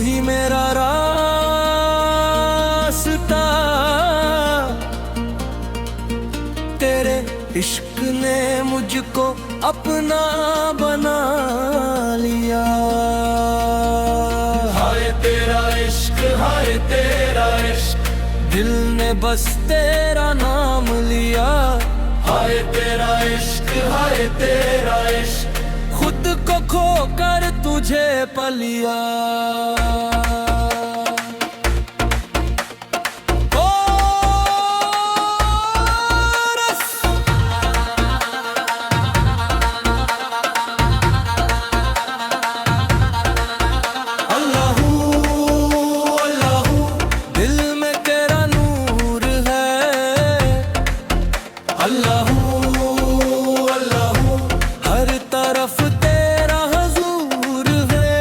ही मेरा रास्ता, तेरे इश्क ने मुझको अपना बना लिया। हाय तेरा इश्क, हाय तेरा इश्क, दिल ने बस तेरा नाम लिया। हाय तेरा इश्क, हाय तेरा इश्क, खुद को खोकर तुझे पलिया। हर तरफ तेरा हुजूर है।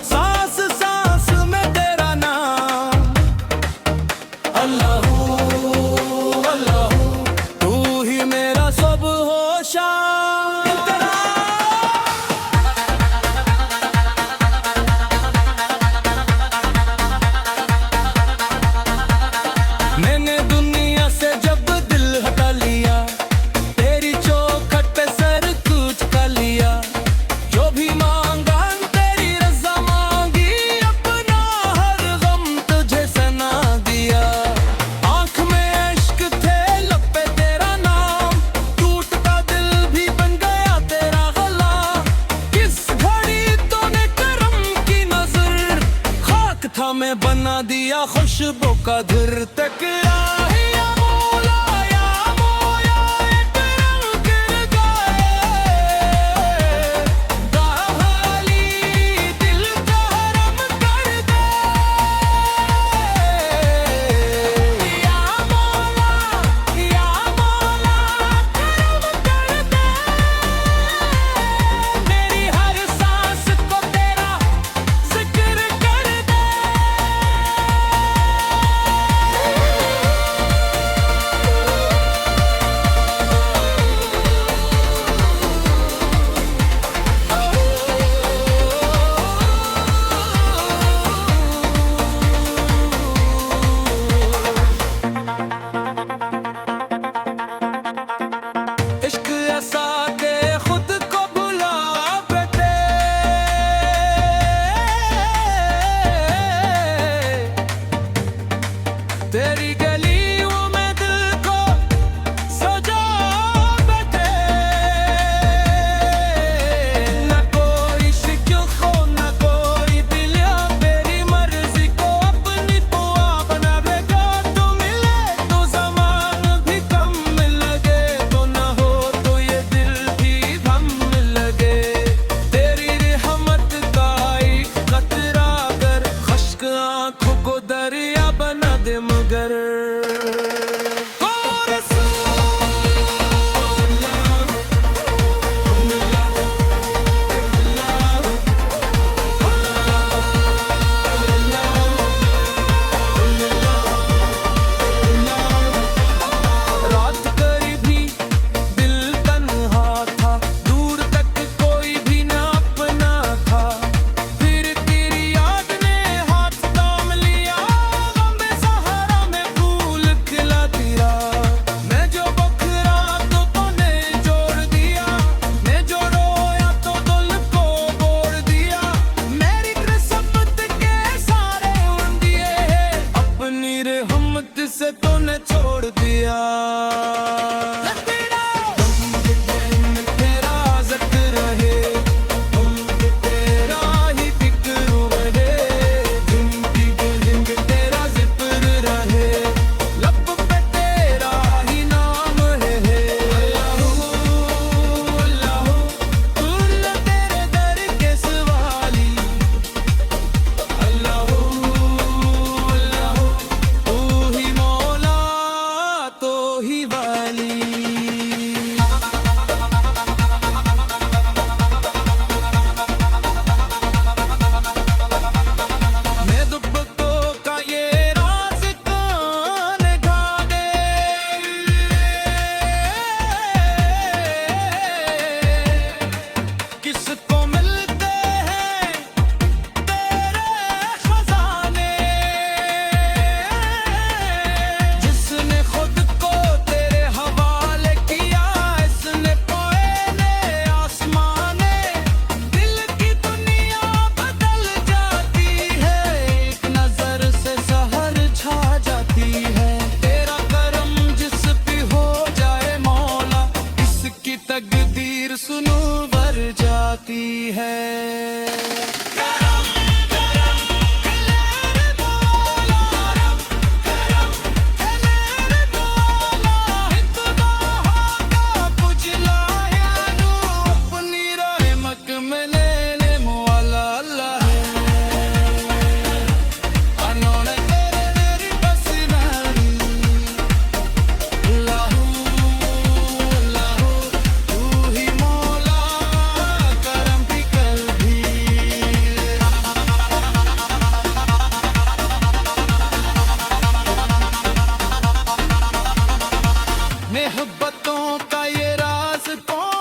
सांस सांस में तेरा नाम। तू ही मेरा सब होशा। मैंने दुनिया से जब दिल हटा लिया, तेरी चौखट पे सर कूच कर लिया। जो भी मांगा तेरी रज़ा मांगी, अपना हर गम तुझे सना दिया। आँख में इश्क थे, लब पे तेरा नाम, टूटता दिल भी बन गया तेरा गला। किस घड़ी तूने करम की नजर, खाक था मैं बना दिया खुशबू का धर। तक या मौला या मोया, एक रंग गिर गए। दाहली दिल करम कर दे। या मौला करम कर दे। मेरी हर सांस को तेरा जिक्र कर दे। है। मोहब्बतों का ये राज कौन